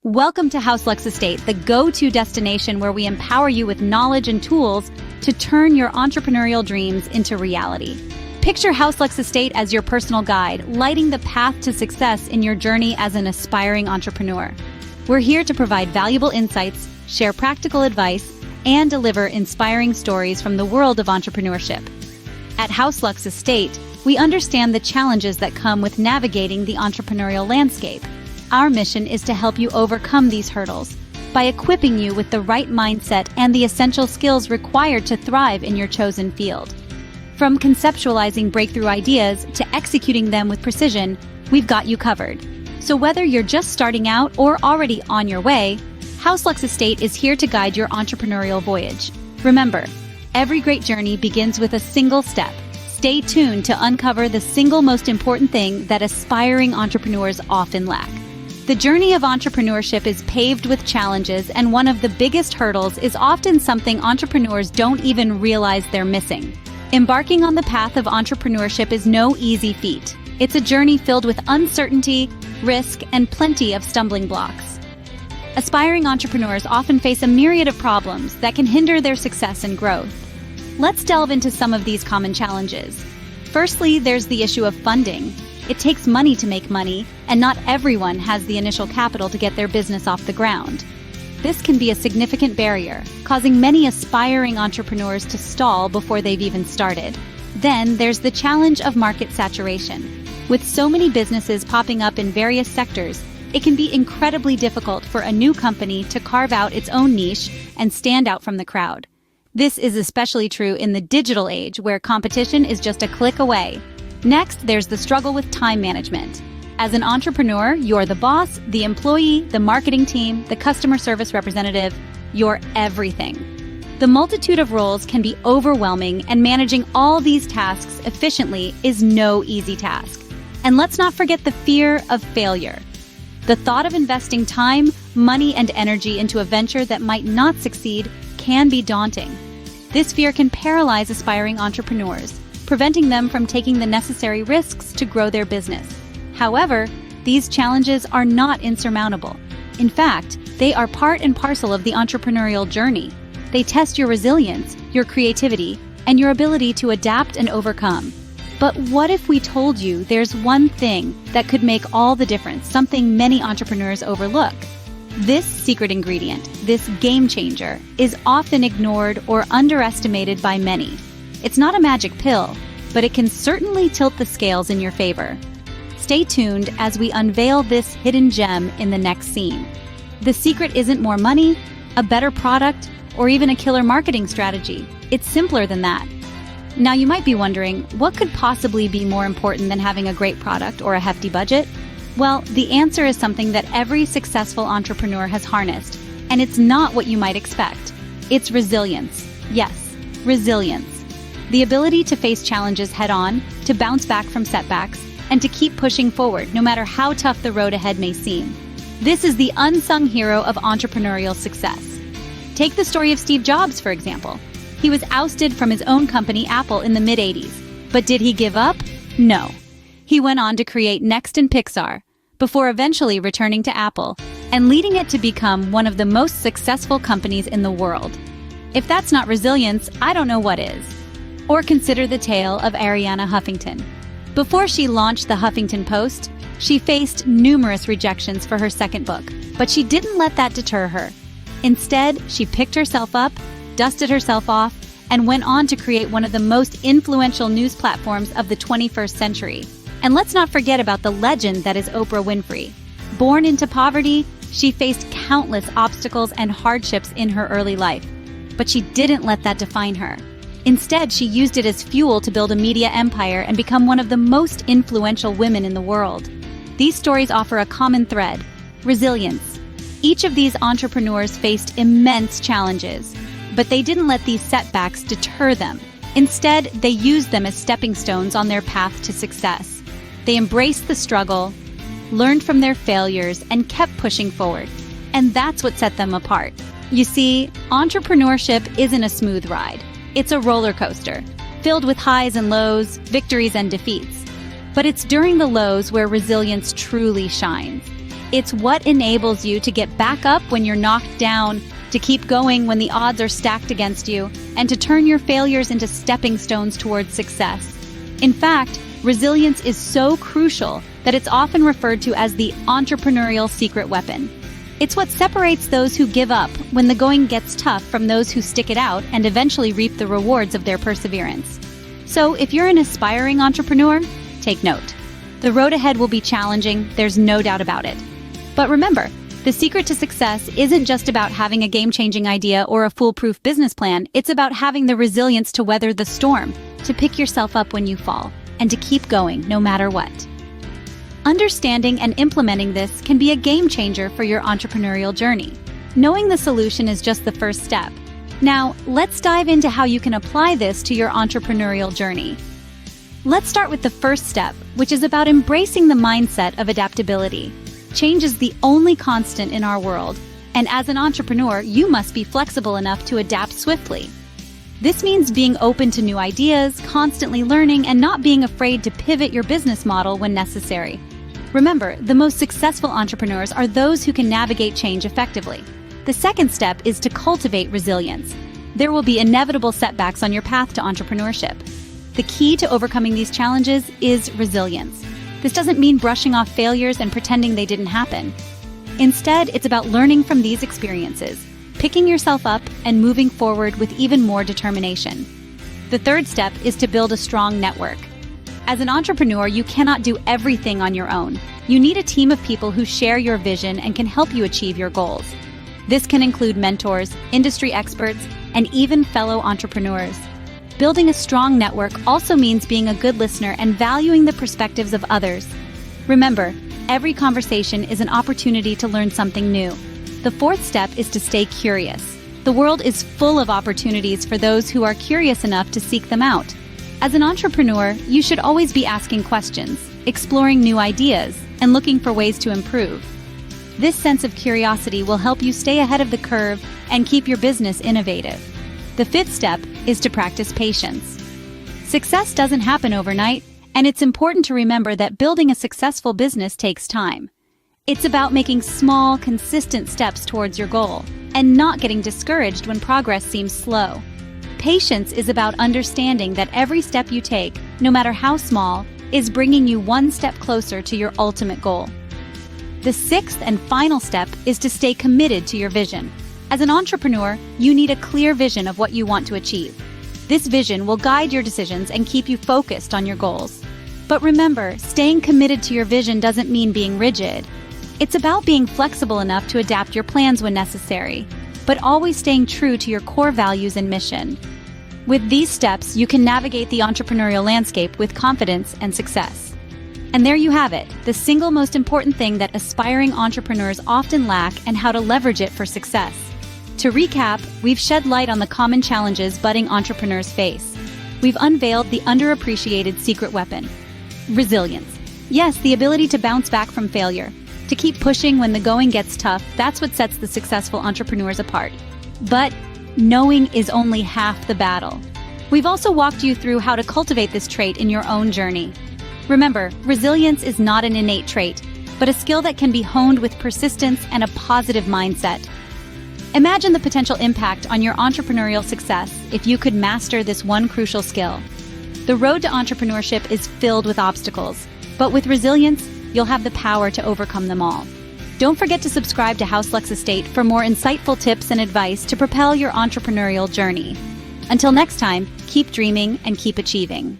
Welcome to HouseLux Estate, the go-to destination where we empower you with knowledge and tools to turn your entrepreneurial dreams into reality. Picture HouseLux Estate as your personal guide, lighting the path to success in your journey as an aspiring entrepreneur. We're here to provide valuable insights, share practical advice, and deliver inspiring stories from the world of entrepreneurship. At HouseLux Estate, we understand the challenges that come with navigating the entrepreneurial landscape. Our mission is to help you overcome these hurdles by equipping you with the right mindset and the essential skills required to thrive in your chosen field. From conceptualizing breakthrough ideas to executing them with precision, we've got you covered. So whether you're just starting out or already on your way, HouseLux Estate is here to guide your entrepreneurial voyage. Remember, every great journey begins with a single step. Stay tuned to uncover the single most important thing that aspiring entrepreneurs often lack. The journey of entrepreneurship is paved with challenges, and one of the biggest hurdles is often something entrepreneurs don't even realize they're missing. Embarking on the path of entrepreneurship is no easy feat. It's a journey filled with uncertainty, risk, and plenty of stumbling blocks. Aspiring entrepreneurs often face a myriad of problems that can hinder their success and growth. Let's delve into some of these common challenges. Firstly, there's the issue of funding. It takes money to make money, and not everyone has the initial capital to get their business off the ground. This can be a significant barrier, causing many aspiring entrepreneurs to stall before they've even started. Then there's the challenge of market saturation. With so many businesses popping up in various sectors, it can be incredibly difficult for a new company to carve out its own niche and stand out from the crowd. This is especially true in the digital age, where competition is just a click away. Next, there's the struggle with time management. As an entrepreneur, you're the boss, the employee, the marketing team, the customer service representative. You're everything. The multitude of roles can be overwhelming, and managing all these tasks efficiently is no easy task. And let's not forget the fear of failure. The thought of investing time, money, and energy into a venture that might not succeed can be daunting. This fear can paralyze aspiring entrepreneurs, preventing them from taking the necessary risks to grow their business. However, these challenges are not insurmountable. In fact, they are part and parcel of the entrepreneurial journey. They test your resilience, your creativity, and your ability to adapt and overcome. But what if we told you there's one thing that could make all the difference, something many entrepreneurs overlook? This secret ingredient, this game changer, is often ignored or underestimated by many. It's not a magic pill, but it can certainly tilt the scales in your favor. Stay tuned as we unveil this hidden gem in the next scene. The secret isn't more money, a better product, or even a killer marketing strategy. It's simpler than that. Now you might be wondering, what could possibly be more important than having a great product or a hefty budget? Well, the answer is something that every successful entrepreneur has harnessed, and it's not what you might expect. It's resilience. Yes, resilience. The ability to face challenges head-on, to bounce back from setbacks, and to keep pushing forward no matter how tough the road ahead may seem. This is the unsung hero of entrepreneurial success. Take the story of Steve Jobs, for example. He was ousted from his own company, Apple, in the mid-'80s. But did he give up? No. He went on to create Next and Pixar, before eventually returning to Apple and leading it to become one of the most successful companies in the world. If that's not resilience, I don't know what is. Or consider the tale of Arianna Huffington. Before she launched the Huffington Post, she faced numerous rejections for her second book, but she didn't let that deter her. Instead, she picked herself up, dusted herself off, and went on to create one of the most influential news platforms of the 21st century. And let's not forget about the legend that is Oprah Winfrey. Born into poverty, she faced countless obstacles and hardships in her early life, but she didn't let that define her. Instead, she used it as fuel to build a media empire and become one of the most influential women in the world. These stories offer a common thread: resilience. Each of these entrepreneurs faced immense challenges, but they didn't let these setbacks deter them. Instead, they used them as stepping stones on their path to success. They embraced the struggle, learned from their failures, and kept pushing forward. And that's what set them apart. You see, entrepreneurship isn't a smooth ride. It's a roller coaster, filled with highs and lows, victories and defeats. But it's during the lows where resilience truly shines. It's what enables you to get back up when you're knocked down, to keep going when the odds are stacked against you, and to turn your failures into stepping stones towards success. In fact, resilience is so crucial that it's often referred to as the entrepreneurial secret weapon. It's what separates those who give up when the going gets tough from those who stick it out and eventually reap the rewards of their perseverance. So, if you're an aspiring entrepreneur, take note. The road ahead will be challenging, there's no doubt about it. But remember, the secret to success isn't just about having a game-changing idea or a foolproof business plan, it's about having the resilience to weather the storm, to pick yourself up when you fall, and to keep going no matter what. Understanding and implementing this can be a game changer for your entrepreneurial journey. Knowing the solution is just the first step. Now, let's dive into how you can apply this to your entrepreneurial journey. Let's start with the first step, which is about embracing the mindset of adaptability. Change is the only constant in our world, and as an entrepreneur, you must be flexible enough to adapt swiftly. This means being open to new ideas, constantly learning, and not being afraid to pivot your business model when necessary. Remember, the most successful entrepreneurs are those who can navigate change effectively. The second step is to cultivate resilience. There will be inevitable setbacks on your path to entrepreneurship. The key to overcoming these challenges is resilience. This doesn't mean brushing off failures and pretending they didn't happen. Instead, it's about learning from these experiences, picking yourself up, and moving forward with even more determination. The third step is to build a strong network. As an entrepreneur, you cannot do everything on your own. You need a team of people who share your vision and can help you achieve your goals. This can include mentors, industry experts, and even fellow entrepreneurs. Building a strong network also means being a good listener and valuing the perspectives of others. Remember, every conversation is an opportunity to learn something new. The fourth step is to stay curious. The world is full of opportunities for those who are curious enough to seek them out. As an entrepreneur, you should always be asking questions, exploring new ideas, and looking for ways to improve. This sense of curiosity will help you stay ahead of the curve and keep your business innovative. The fifth step is to practice patience. Success doesn't happen overnight, and it's important to remember that building a successful business takes time. It's about making small, consistent steps towards your goal, and not getting discouraged when progress seems slow. Patience is about understanding that every step you take, no matter how small, is bringing you one step closer to your ultimate goal. The sixth and final step is to stay committed to your vision. As an entrepreneur, you need a clear vision of what you want to achieve. This vision will guide your decisions and keep you focused on your goals. But remember, staying committed to your vision doesn't mean being rigid. It's about being flexible enough to adapt your plans when necessary, but always staying true to your core values and mission. With these steps, you can navigate the entrepreneurial landscape with confidence and success. And there you have it, the single most important thing that aspiring entrepreneurs often lack and how to leverage it for success. To recap, we've shed light on the common challenges budding entrepreneurs face. We've unveiled the underappreciated secret weapon: resilience. Yes, the ability to bounce back from failure. To keep pushing when the going gets tough, that's what sets the successful entrepreneurs apart. But knowing is only half the battle. We've also walked you through how to cultivate this trait in your own journey. Remember, resilience is not an innate trait, but a skill that can be honed with persistence and a positive mindset. Imagine the potential impact on your entrepreneurial success if you could master this one crucial skill. The road to entrepreneurship is filled with obstacles, but with resilience, you'll have the power to overcome them all. Don't forget to subscribe to House Lux Estate for more insightful tips and advice to propel your entrepreneurial journey. Until next time, keep dreaming and keep achieving.